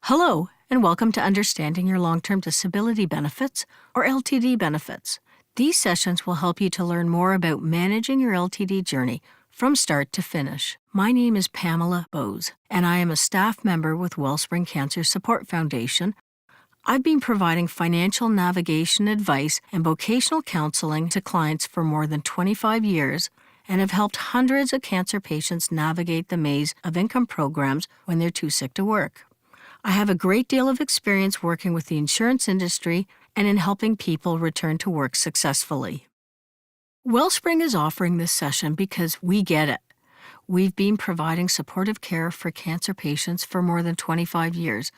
Hello, and welcome to Understanding Your Long-Term Disability Benefits, or LTD benefits. These sessions will help you to learn more about managing your LTD journey from start to finish. My name is Pamela Bose, and I am a staff member with Wellspring Cancer Support Foundation. I've been providing financial navigation advice and vocational counseling to clients for more than 25 years and have helped hundreds of cancer patients navigate the maze of income programs when they're too sick to work. I have a great deal of experience working with the insurance industry and in helping people return to work successfully. Wellspring is offering this session because we get it. We've been providing supportive care for cancer patients for more than 25 years,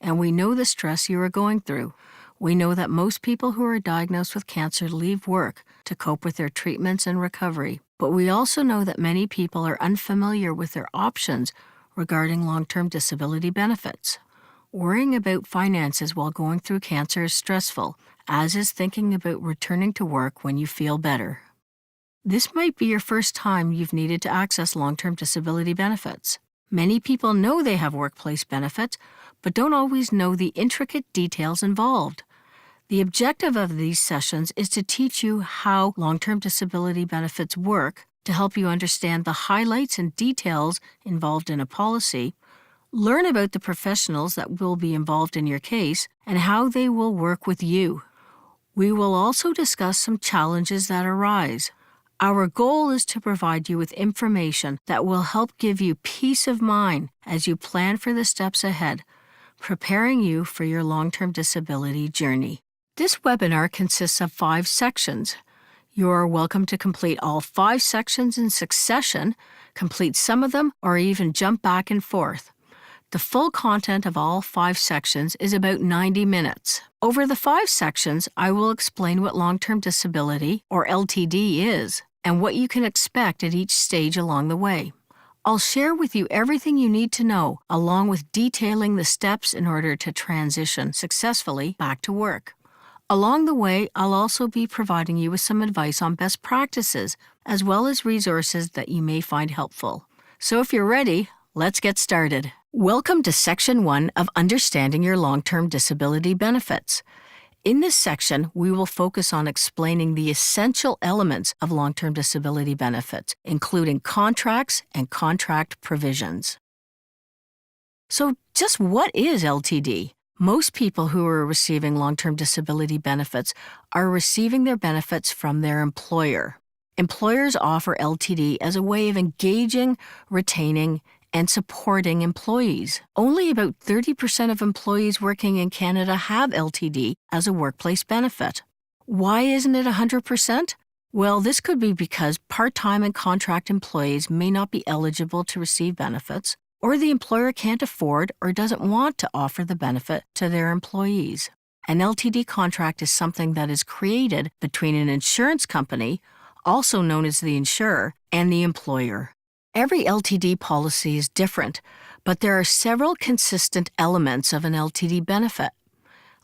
and we know the stress you are going through. We know that most people who are diagnosed with cancer leave work to cope with their treatments and recovery, but we also know that many people are unfamiliar with their options regarding long-term disability benefits. Worrying about finances while going through cancer is stressful, as is thinking about returning to work when you feel better. This might be your first time you've needed to access long-term disability benefits. Many people know they have workplace benefits, but don't always know the intricate details involved. The objective of these sessions is to teach you how long-term disability benefits work, to help you understand the highlights and details involved in a policy, learn about the professionals that will be involved in your case, and how they will work with you. We will also discuss some challenges that arise. Our goal is to provide you with information that will help give you peace of mind as you plan for the steps ahead, preparing you for your long-term disability journey. This webinar consists of 5 sections. You are welcome to complete all 5 sections in succession, complete some of them, or even jump back and forth. The full content of all 5 sections is about 90 minutes. Over the 5 sections, I will explain what long-term disability, or LTD, is, and what you can expect at each stage along the way. I'll share with you everything you need to know, along with detailing the steps in order to transition successfully back to work. Along the way, I'll also be providing you with some advice on best practices, as well as resources that you may find helpful. So if you're ready, let's get started. Welcome to Section 1 of Understanding Your Long-Term Disability Benefits. In this section, we will focus on explaining the essential elements of long-term disability benefits, including contracts and contract provisions. So just what is LTD? Most people who are receiving long-term disability benefits are receiving their benefits from their employer. Employers offer LTD as a way of engaging, retaining, and supporting employees. Only about 30% of employees working in Canada have LTD as a workplace benefit. Why isn't it 100%? Well, this could be because part-time and contract employees may not be eligible to receive benefits, or the employer can't afford or doesn't want to offer the benefit to their employees. An LTD contract is something that is created between an insurance company, also known as the insurer, and the employer. Every LTD policy is different, but there are several consistent elements of an LTD benefit.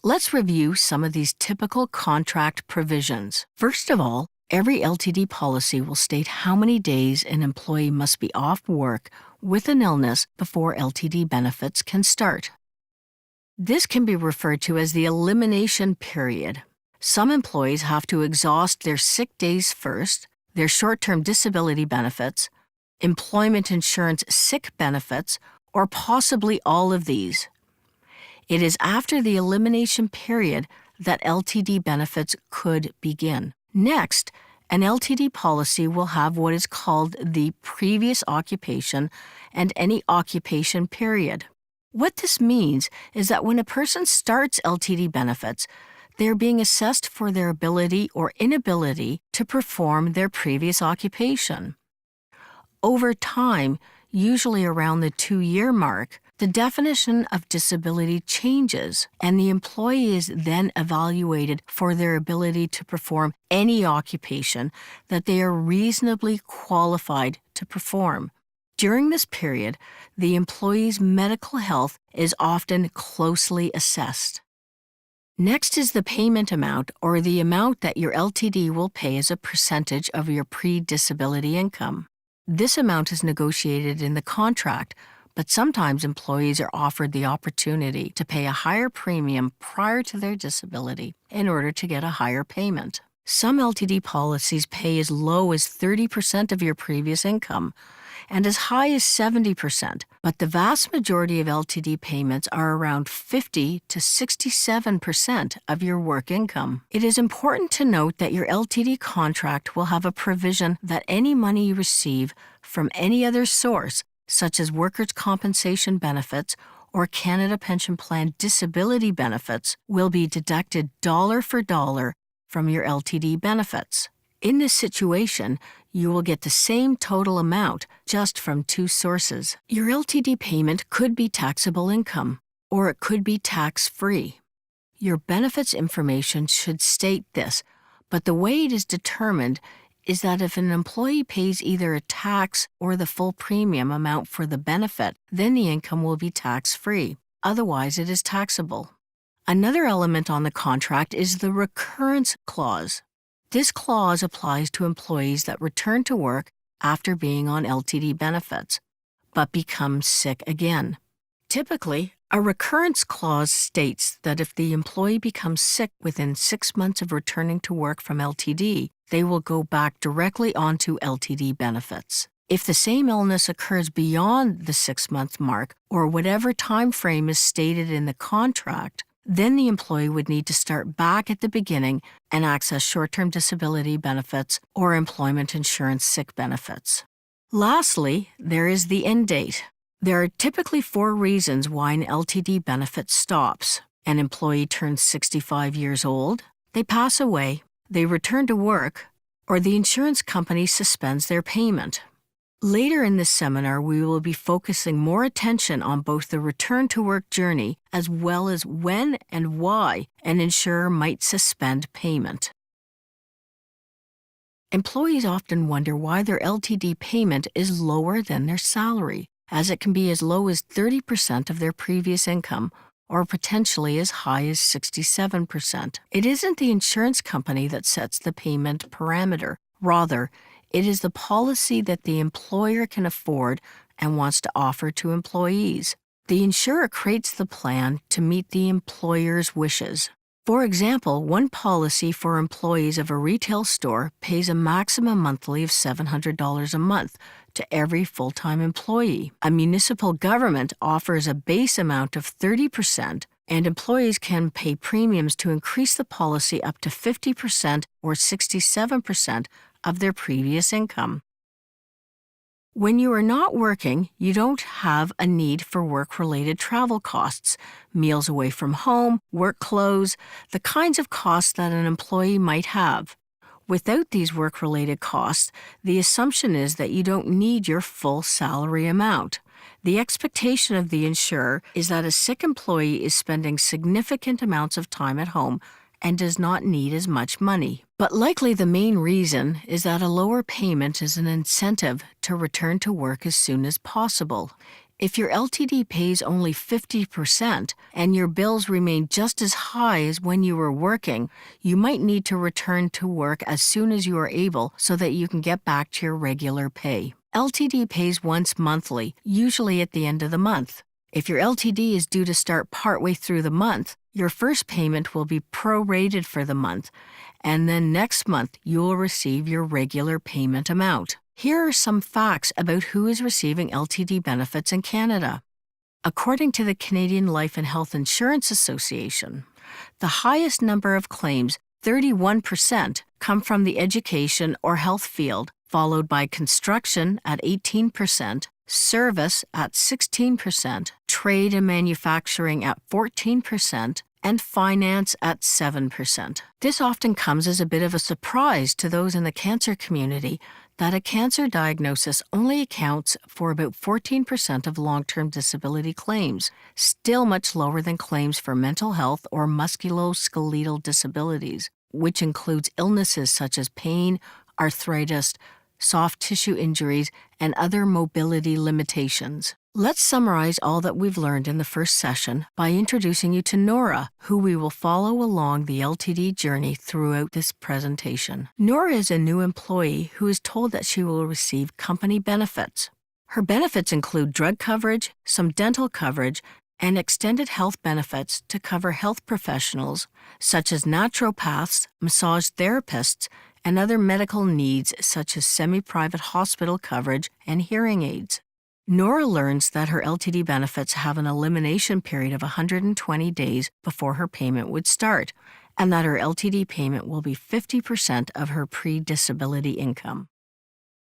Let's review some of these typical contract provisions. First of all, every LTD policy will state how many days an employee must be off work with an illness before LTD benefits can start. This can be referred to as the elimination period. Some employees have to exhaust their sick days first, their short-term disability benefits, employment insurance sick benefits, or possibly all of these. It is after the elimination period that LTD benefits could begin. Next, an LTD policy will have what is called the previous occupation and any occupation period. What this means is that when a person starts LTD benefits, they're being assessed for their ability or inability to perform their previous occupation. Over time, usually around the 2-year mark, the definition of disability changes, and the employee is then evaluated for their ability to perform any occupation that they are reasonably qualified to perform. During this period, the employee's medical health is often closely assessed. Next is the payment amount, or the amount that your LTD will pay as a percentage of your pre-disability income. This amount is negotiated in the contract, but sometimes employees are offered the opportunity to pay a higher premium prior to their disability in order to get a higher payment. Some LTD policies pay as low as 30% of your previous income and as high as 70%, but the vast majority of LTD payments are around 50 to 67% of your work income. It is important to note that your LTD contract will have a provision that any money you receive from any other source, such as workers' compensation benefits or Canada Pension Plan disability benefits, will be deducted dollar for dollar from your LTD benefits. In this situation, you will get the same total amount just from two sources. Your LTD payment could be taxable income, or it could be tax-free. Your benefits information should state this, but the way it is determined is that if an employee pays either a tax or the full premium amount for the benefit, then the income will be tax-free. Otherwise, it is taxable. Another element on the contract is the recurrence clause. This clause applies to employees that return to work after being on LTD benefits, but become sick again. Typically, a recurrence clause states that if the employee becomes sick within 6 months of returning to work from LTD, they will go back directly onto LTD benefits. If the same illness occurs beyond the 6-month mark or whatever time frame is stated in the contract, then the employee would need to start back at the beginning and access short-term disability benefits or employment insurance sick benefits. Lastly, there is the end date. There are typically 4 reasons why an LTD benefit stops. An employee turns 65 years old, they pass away, they return to work, or the insurance company suspends their payment. Later in this seminar, we will be focusing more attention on both the return-to-work journey as well as when and why an insurer might suspend payment. Employees often wonder why their LTD payment is lower than their salary, as it can be as low as 30% of their previous income or potentially as high as 67%. It isn't the insurance company that sets the payment parameter. Rather, it is the policy that the employer can afford and wants to offer to employees. The insurer creates the plan to meet the employer's wishes. For example, one policy for employees of a retail store pays a maximum monthly of $700 a month to every full-time employee. A municipal government offers a base amount of 30%, and employees can pay premiums to increase the policy up to 50% or 67% of their previous income. When you are not working, you don't have a need for work-related travel costs, meals away from home, work clothes, the kinds of costs that an employee might have. Without these work-related costs, the assumption is that you don't need your full salary amount. The expectation of the insurer is that a sick employee is spending significant amounts of time at home and does not need as much money. But likely the main reason is that a lower payment is an incentive to return to work as soon as possible. If your LTD pays only 50% and your bills remain just as high as when you were working, you might need to return to work as soon as you are able so that you can get back to your regular pay. LTD pays once monthly, usually at the end of the month. If your LTD is due to start partway through the month, your first payment will be prorated for the month, and then next month you will receive your regular payment amount. Here are some facts about who is receiving LTD benefits in Canada. According to the Canadian Life and Health Insurance Association, the highest number of claims, 31%, come from the education or health field, followed by construction at 18%, service at 16%, trade and manufacturing at 14%, and finance at 7%. This often comes as a bit of a surprise to those in the cancer community that a cancer diagnosis only accounts for about 14% of long-term disability claims, still much lower than claims for mental health or musculoskeletal disabilities, which includes illnesses such as pain, arthritis, soft tissue injuries, and other mobility limitations. Let's summarize all that we've learned in the first session by introducing you to Nora, who we will follow along the LTD journey throughout this presentation. Nora is a new employee who is told that she will receive company benefits. Her benefits include drug coverage, some dental coverage, and extended health benefits to cover health professionals such as naturopaths, massage therapists, and other medical needs such as semi-private hospital coverage and hearing aids. Nora learns that her LTD benefits have an elimination period of 120 days before her payment would start, and that her LTD payment will be 50% of her pre-disability income.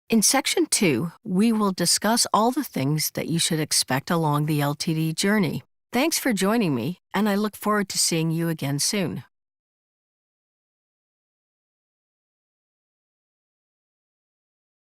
In Section 2, we will discuss all the things that you should expect along the LTD journey. Thanks for joining me, and I look forward to seeing you again soon.